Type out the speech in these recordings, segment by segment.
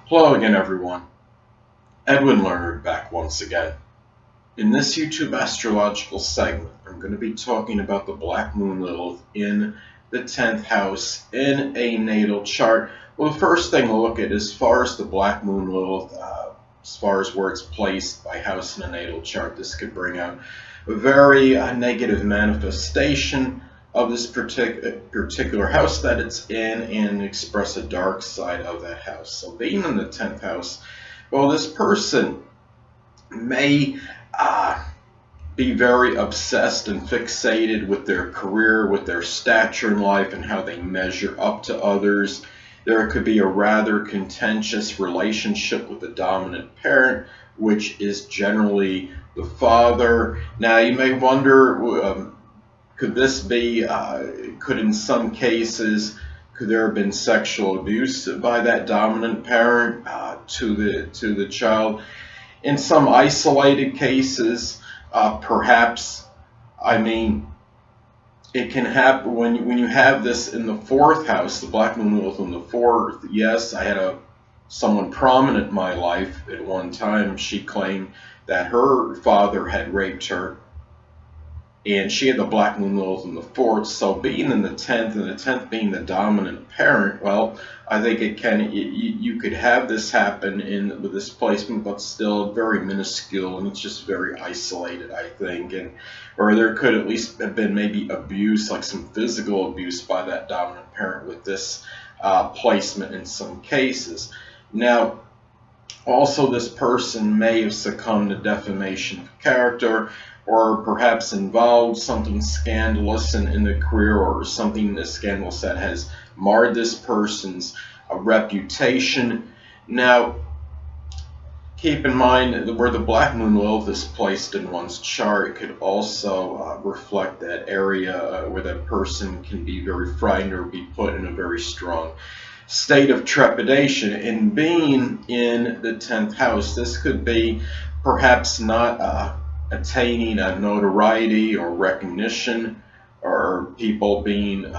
Hello again, everyone. Edwin Learnard back once again. In this YouTube astrological segment, I'm going to be talking about the Black Moon Lilith in the 10th house in a natal chart. Well, the first thing to look at as far as the Black Moon Lilith, as far as where it's placed by house in a natal chart, this could bring out a very negative manifestation of this particular house that it's in and express a dark side of that house. So being in the 10th house, well, this person may be very obsessed and fixated with their career, with their stature in life, and how they measure up to others. There could be a rather contentious relationship with the dominant parent, which is generally the father. Now, you may wonder, could this be, could in some cases, could there have been sexual abuse by that dominant parent to the child? In some isolated cases, perhaps. I mean, it can happen when you have this in the 4th house, the Black Moon Lilith in the 4th. Yes, I had someone prominent in my life at one time. She claimed that her father had raped her, and she had the Black Moon Lilith in the 4th. So being in the 10th, and the 10th being the dominant parent, well, I think it can, you could have this happen with this placement, but still very minuscule, and it's just very isolated, I think. Or there could at least have been maybe abuse, like some physical abuse by that dominant parent with this placement in some cases. Now, also this person may have succumbed to defamation of character, or perhaps involved something scandalous in the career, or something scandalous that has marred this person's reputation. Now, keep in mind where the Black Moon Lilith is placed in one's chart, it could also reflect that area where that person can be very frightened or be put in a very strong state of trepidation. And being in the 10th house, this could be perhaps not attaining a notoriety or recognition, or people being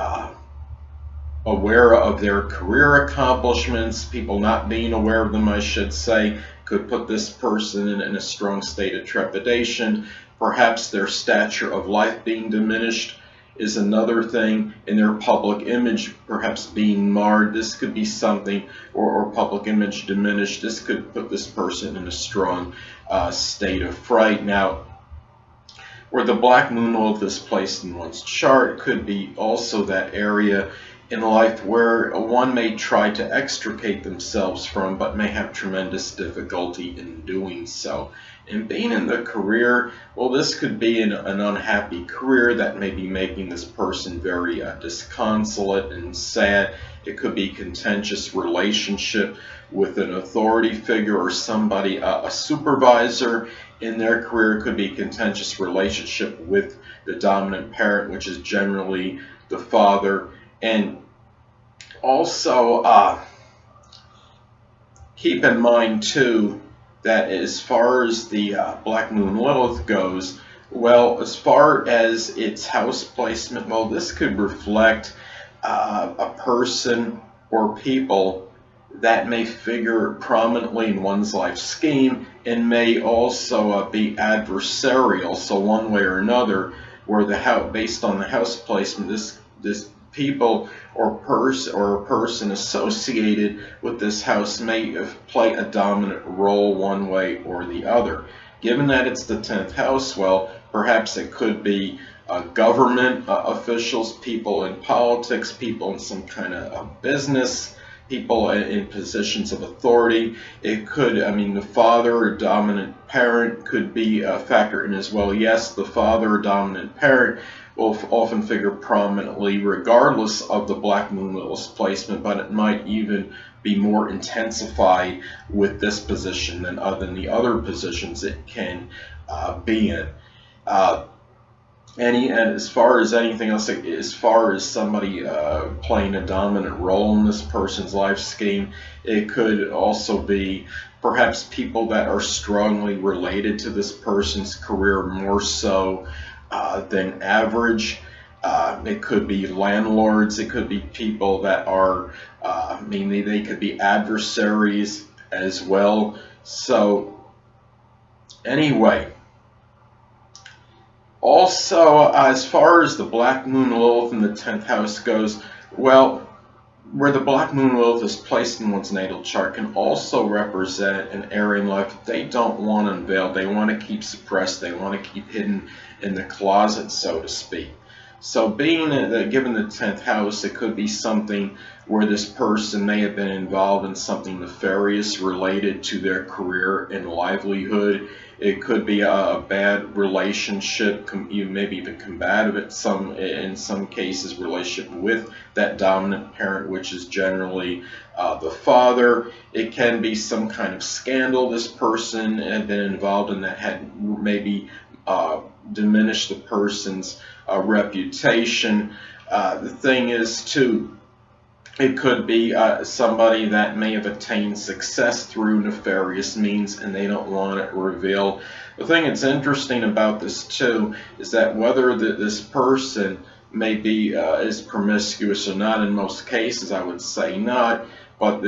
aware of their career accomplishments, people not being aware of them, I should say, could put this person in a strong state of trepidation. Perhaps their stature of life being diminished is another thing, and their public image perhaps being marred. This could be something, or public image diminished. This could put this person in a strong state of fright. Now, where the Black Moon Lilith is placed in one's chart could be also that area in life where one may try to extricate themselves from, but may have tremendous difficulty in doing so. And being in the career, well, this could be an unhappy career that may be making this person very disconsolate and sad. It could be contentious relationship with an authority figure or somebody, a supervisor in their career. It could be contentious relationship with the dominant parent, which is generally the father. And also keep in mind too that as far as the Black Moon Lilith goes, well, as far as its house placement, well, this could reflect a person or people that may figure prominently in one's life scheme, and may also be adversarial. So one way or another, where the house, based on the house placement, this people or a person associated with this house may play a dominant role one way or the other. Given that it's the 10th house, well, perhaps it could be government officials, people in politics, people in some kind of business, people in positions of authority. It could, I mean, the father or dominant parent could be a factor in as well. Yes, the father or dominant parent will often figure prominently regardless of the Black Moon Lilith's placement, but it might even be more intensified with this position than the other positions it can be in. And as far as anything else, as far as somebody playing a dominant role in this person's life scheme, it could also be perhaps people that are strongly related to this person's career, more so than average. It could be landlords. It could be people that are, they could be adversaries as well. So anyway, also as far as the Black Moon Lilith in the 10th house goes, well, where the Black Moon Lilith is placed in one's natal chart can also represent an area in life that they don't want to unveil. They want to keep suppressed. They want to keep hidden in the closet, so to speak. So being given the 10th house, it could be something where this person may have been involved in something nefarious related to their career and livelihood. It could be a bad relationship, maybe even combative in some cases, relationship with that dominant parent, which is generally the father. It can be some kind of scandal this person had been involved in that had maybe diminished the person's reputation. The thing is, too, it could be somebody that may have attained success through nefarious means and they don't want it revealed. The thing that's interesting about this too is that whether this person may be is promiscuous or not, in most cases I would say not, but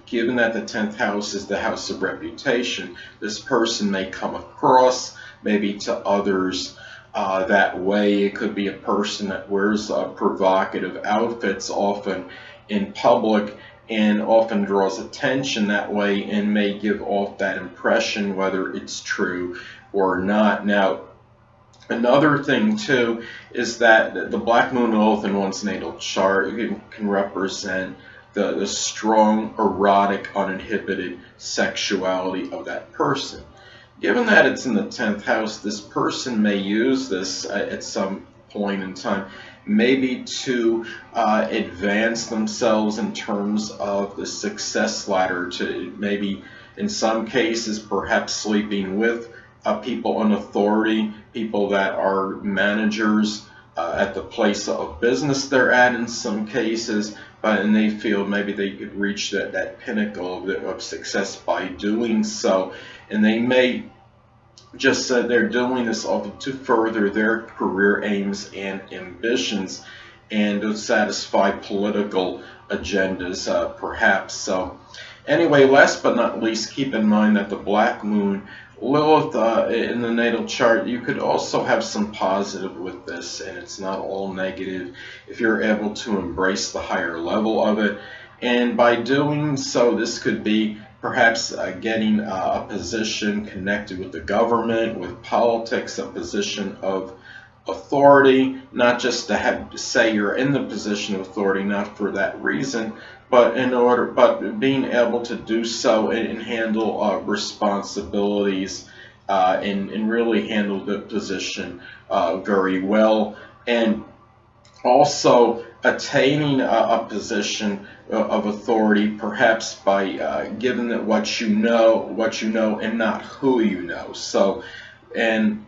given that the 10th house is the house of reputation, this person may come across maybe to others that way. It could be a person that wears provocative outfits often in public and often draws attention that way and may give off that impression, whether it's true or not. Now, another thing too is that the Black Moon Lilith in one's natal chart can represent the strong, erotic, uninhibited sexuality of that person. Given that it's in the 10th house, this person may use this at some point in time, maybe to advance themselves in terms of the success ladder, to maybe in some cases perhaps sleeping with people in authority, people that are managers at the place of business they're at in some cases, and they feel maybe they could reach that pinnacle of success by doing so, and they may just said they're doing this often to further their career aims and ambitions and to satisfy political agendas, perhaps. So anyway, last but not least, keep in mind that the Black Moon Lilith in the natal chart, you could also have some positive with this, and it's not all negative if you're able to embrace the higher level of it. And by doing so, this could be perhaps getting a position connected with the government, with politics, a position of authority, not just to have to say you're in the position of authority, not for that reason, but being able to do so and handle responsibilities and really handle the position very well, and also attaining a position of authority, perhaps by given that what you know and not who you know. So, and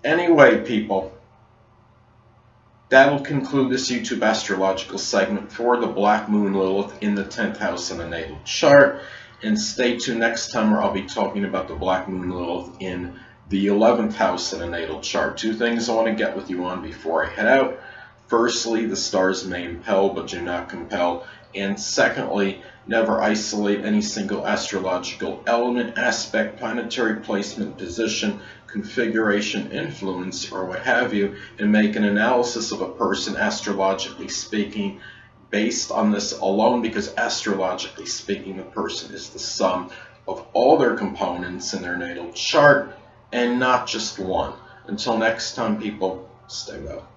anyway, people, that'll conclude this YouTube astrological segment for the Black Moon Lilith in the 10th house in the natal chart. And stay tuned next time where I'll be talking about the Black Moon Lilith in the 11th house in the natal chart. Two things I want to get with you on before I head out. Firstly, the stars may impel but do not compel. And secondly, never isolate any single astrological element, aspect, planetary placement, position, configuration, influence, or what have you, and make an analysis of a person astrologically speaking based on this alone, because astrologically speaking, the person is the sum of all their components in their natal chart and not just one. Until next time, people, stay well.